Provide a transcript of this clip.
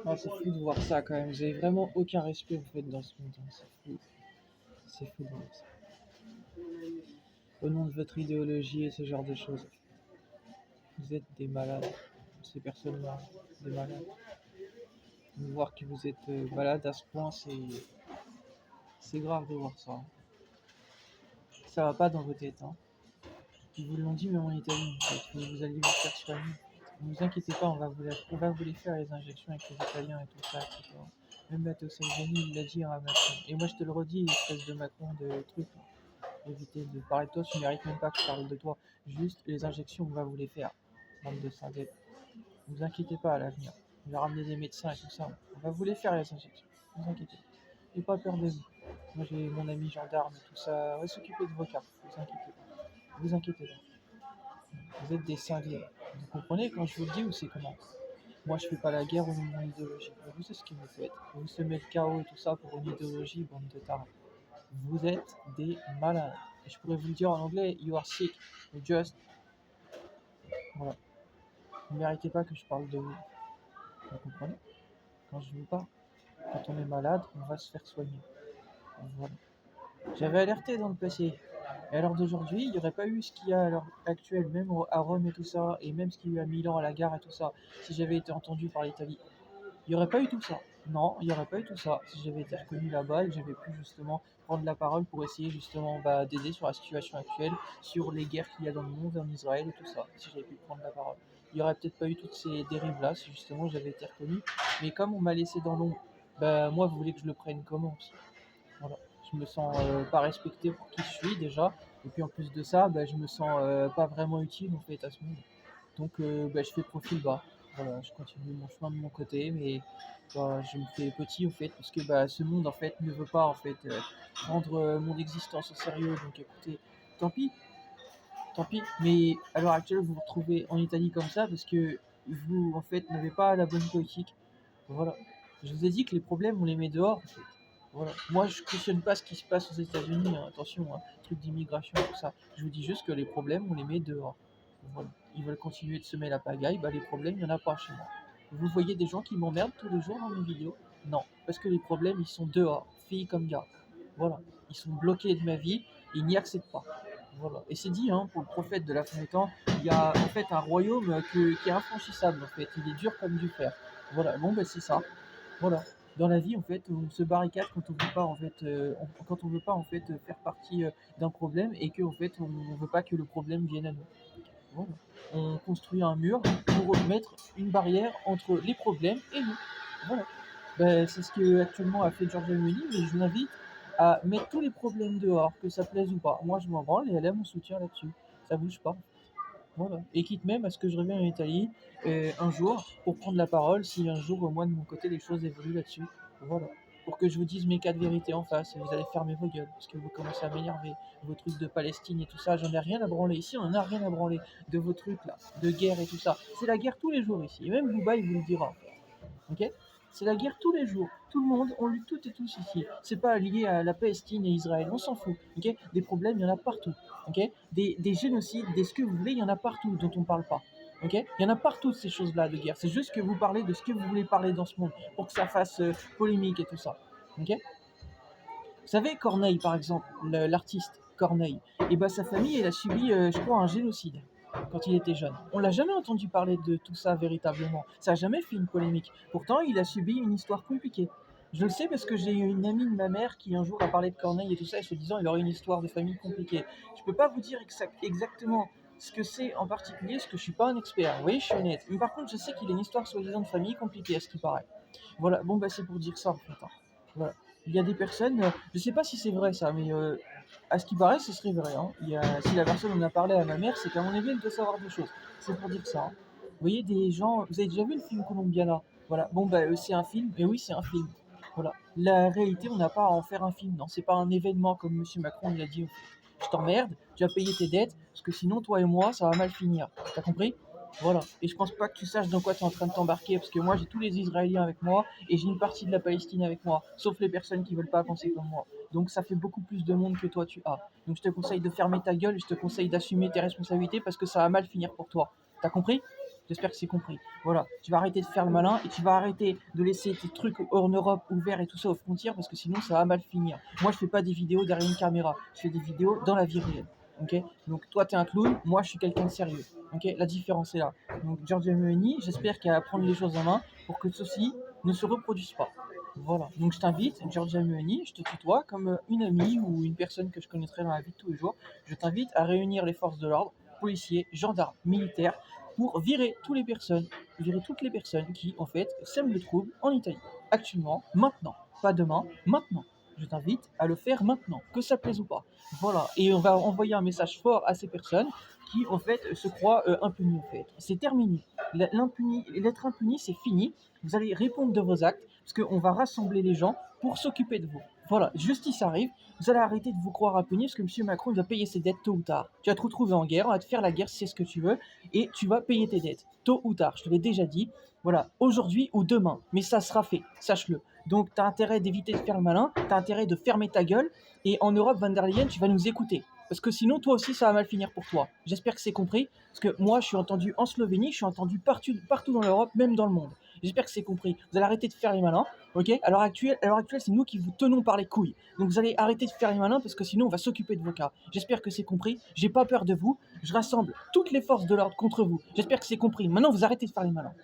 Ah, c'est fou de voir ça quand même. Vous avez vraiment aucun respect en fait dans ce monde, hein. C'est fou. C'est fou de voir ça. Au nom de votre idéologie et ce genre de choses. Vous êtes des malades. Ces personnes-là, des malades. De voir que vous êtes malade à ce point, c'est grave de voir ça, hein. Ça va pas dans vos têtes, hein. Ils vous l'ont dit même en Italie, en fait, que vous alliez vous faire soigner. Ne vous inquiétez pas, on va vous les faire les injections avec les Italiens et tout ça, etc. Même Matteo Salvini, il l'a dit à Macron. Et moi je te le redis, espèce de Macron de truc, là. Évitez de parler de toi, tu mérites même pas que je parle de toi. Juste les injections, on va vous les faire. Bande de synthé. Ne vous inquiétez pas à l'avenir. On va ramener des médecins et tout ça. On va vous les faire les injections. Ne vous inquiétez pas. N'ayez pas peur de vous. Moi j'ai mon ami gendarme et tout ça. On va s'occuper de vos cas. Ne vous inquiétez pas. Ne vous inquiétez pas. Vous êtes des cinglés. Vous comprenez quand je vous le dis ou c'est comment? Moi, je fais pas la guerre au nom de mon idéologie. Mais vous, c'est ce que vous faites. Vous semez le chaos et tout ça pour une idéologie, bande de tarés. Vous êtes des malades. Et je pourrais vous le dire en anglais, you are sick. You just. Voilà. Vous ne méritez pas que je parle de vous. Vous comprenez? Quand je vous parle, quand on est malade, on va se faire soigner. Voilà. J'avais alerté dans le passé. Et à l'heure d'aujourd'hui, il n'y aurait pas eu ce qu'il y a à l'heure actuelle, même à Rome et tout ça, et même ce qu'il y a eu à Milan, à la gare et tout ça, si j'avais été entendu par l'Italie. Il n'y aurait pas eu tout ça. Non, il n'y aurait pas eu tout ça si j'avais été reconnu là-bas et que j'avais pu justement prendre la parole pour essayer justement d'aider sur la situation actuelle, sur les guerres qu'il y a dans le monde, en Israël et tout ça, si j'avais pu prendre la parole. Il n'y aurait peut-être pas eu toutes ces dérives-là si justement j'avais été reconnu. Mais comme on m'a laissé dans l'ombre, bah, moi, vous voulez que je le prenne comment aussi? Voilà. Je me sens pas respecté pour qui je suis déjà. Et puis en plus de ça, bah, je me sens pas vraiment utile en fait à ce monde. Donc bah, je fais profil bas. Voilà, je continue mon chemin de mon côté, mais bah, je me fais petit en fait, parce que bah, ce monde en fait ne veut pas en fait prendre mon existence au sérieux. Donc écoutez, tant pis, tant pis. Mais à l'heure actuelle, vous vous retrouvez en Italie comme ça parce que vous en fait n'avez pas la bonne politique. Voilà. Je vous ai dit que les problèmes on les met dehors en fait. Voilà. Moi, je cautionne pas ce qui se passe aux États-Unis, hein. Attention, hein, truc d'immigration, tout ça. Je vous dis juste que les problèmes, on les met dehors. Voilà. Ils veulent continuer de semer la pagaille, bah les problèmes, il n'y en a pas chez moi. Vous voyez des gens qui m'emmerdent tous les jours dans mes vidéos? Non, parce que les problèmes, ils sont dehors, filles comme gars. Voilà. Ils sont bloqués de ma vie, ils n'y accèdent pas. Voilà. Et c'est dit, hein, pour le prophète de la fin des temps, il y a en fait un royaume qui est infranchissable, en fait. Il est dur comme du fer. Voilà. Bon, ben c'est ça. Voilà. Dans la vie, en fait, on se barricade quand on veut pas, en fait, quand on veut pas, en fait, faire partie d'un problème et que, en fait, on veut pas que le problème vienne à nous. Voilà. On construit un mur pour mettre une barrière entre les problèmes et nous. Voilà. Ben, c'est ce que actuellement a fait Giorgia Meloni, mais je vous invite à mettre tous les problèmes dehors, que ça plaise ou pas. Moi, je m'en branle et elle a mon soutien là-dessus. Ça bouge pas. Voilà. Et quitte même à ce que je revienne en Italie un jour pour prendre la parole si un jour, moi, de mon côté, les choses évoluent là-dessus. Voilà. Pour que je vous dise mes cas de vérité en face et vous allez fermer vos gueules parce que vous commencez à m'énerver. Vos trucs de Palestine et tout ça, j'en ai rien à branler. Ici, on en a rien à branler de vos trucs là, de guerre et tout ça. C'est la guerre tous les jours ici. Et même Dubaï vous le dira. Ok? C'est la guerre tous les jours. Tout le monde, on lutte toutes et tous ici. C'est pas lié à la Palestine et Israël, on s'en fout. Ok? Des problèmes, il y en a partout. Ok? Des génocides, des ce que vous voulez, il y en a partout dont on parle pas. Ok? Il y en a partout de ces choses-là de guerre. C'est juste que vous parlez de ce que vous voulez parler dans ce monde pour que ça fasse polémique et tout ça. Ok? Vous savez, Corneille, par exemple, l'artiste Corneille, et ben sa famille, elle a subi, je crois, un génocide quand il était jeune. On l'a jamais entendu parler de tout ça véritablement. Ça a jamais fait une polémique. Pourtant, il a subi une histoire compliquée. Je le sais parce que j'ai eu une amie de ma mère qui un jour a parlé de Corneille et tout ça, et se disant il aurait une histoire de famille compliquée. Je peux pas vous dire exactement ce que c'est en particulier, parce que je suis pas un expert. Vous voyez, je suis honnête. Mais par contre, je sais qu'il a une histoire soi-disant de famille compliquée, à ce qui paraît. Voilà. Bon, bah c'est pour dire ça en fait, hein. Voilà. Il y a des personnes, je sais pas si c'est vrai ça, mais à ce qui paraît, ce serait vrai, hein. Si la personne en a parlé à ma mère, c'est qu'à mon avis, elle doit savoir des choses. C'est pour dire ça, hein. Vous voyez des gens, vous avez déjà vu le film Colombiana? Voilà. Bon, bah c'est un film, et oui, c'est un film. Voilà. La réalité, on n'a pas à en faire un film, non. C'est pas un événement comme Monsieur Macron il a dit. Je t'emmerde, tu vas payer tes dettes, parce que sinon, toi et moi, ça va mal finir. T'as compris? Voilà. Et je pense pas que tu saches dans quoi tu es en train de t'embarquer, parce que moi, j'ai tous les Israéliens avec moi, et j'ai une partie de la Palestine avec moi, sauf les personnes qui veulent pas penser comme moi. Donc ça fait beaucoup plus de monde que toi tu as. Donc je te conseille de fermer ta gueule et je te conseille d'assumer tes responsabilités parce que ça va mal finir pour toi. T'as compris? J'espère que c'est compris. Voilà, tu vas arrêter de faire le malin et tu vas arrêter de laisser tes trucs en Europe ouverts et tout ça aux frontières parce que sinon ça va mal finir. Moi je fais pas des vidéos derrière une caméra, je fais des vidéos dans la vie réelle. Ok, donc toi t'es un clown, moi je suis quelqu'un de sérieux. Ok, la différence est là. Donc Giorgia Meloni, j'espère qu'elle va prendre les choses en main pour que ceci ne se reproduise pas. Voilà, donc je t'invite, Giorgia Meloni, je te tutoie comme une amie ou une personne que je connaîtrais dans la vie de tous les jours. Je t'invite à réunir les forces de l'ordre, policiers, gendarmes, militaires, pour virer toutes les personnes qui, en fait, sèment le trouble en Italie. Actuellement, maintenant, pas demain, maintenant. Je t'invite à le faire maintenant, que ça plaise ou pas. Voilà, et on va envoyer un message fort à ces personnes qui, en fait, se croient impunies, en fait. C'est terminé. L'être impuni, c'est fini. Vous allez répondre de vos actes, parce qu'on va rassembler les gens pour s'occuper de vous. Voilà, justice arrive, vous allez arrêter de vous croire impuni, parce que M. Macron il va payer ses dettes tôt ou tard. Tu vas te retrouver en guerre, on va te faire la guerre si c'est ce que tu veux, et tu vas payer tes dettes, tôt ou tard, je te l'ai déjà dit. Voilà, aujourd'hui ou demain, mais ça sera fait, sache-le. Donc tu as intérêt d'éviter de faire le malin, tu as intérêt de fermer ta gueule, et en Europe, Van der Leyen, tu vas nous écouter. Parce que sinon, toi aussi, ça va mal finir pour toi. J'espère que c'est compris, parce que moi, je suis entendu en Slovénie, je suis entendu partout dans l'Europe, même dans le monde. J'espère que c'est compris. Vous allez arrêter de faire les malins, ok? À l'heure actuelle, c'est nous qui vous tenons par les couilles. Donc vous allez arrêter de faire les malins parce que sinon on va s'occuper de vos cas. J'espère que c'est compris. J'ai pas peur de vous. Je rassemble toutes les forces de l'ordre contre vous. J'espère que c'est compris. Maintenant, vous arrêtez de faire les malins.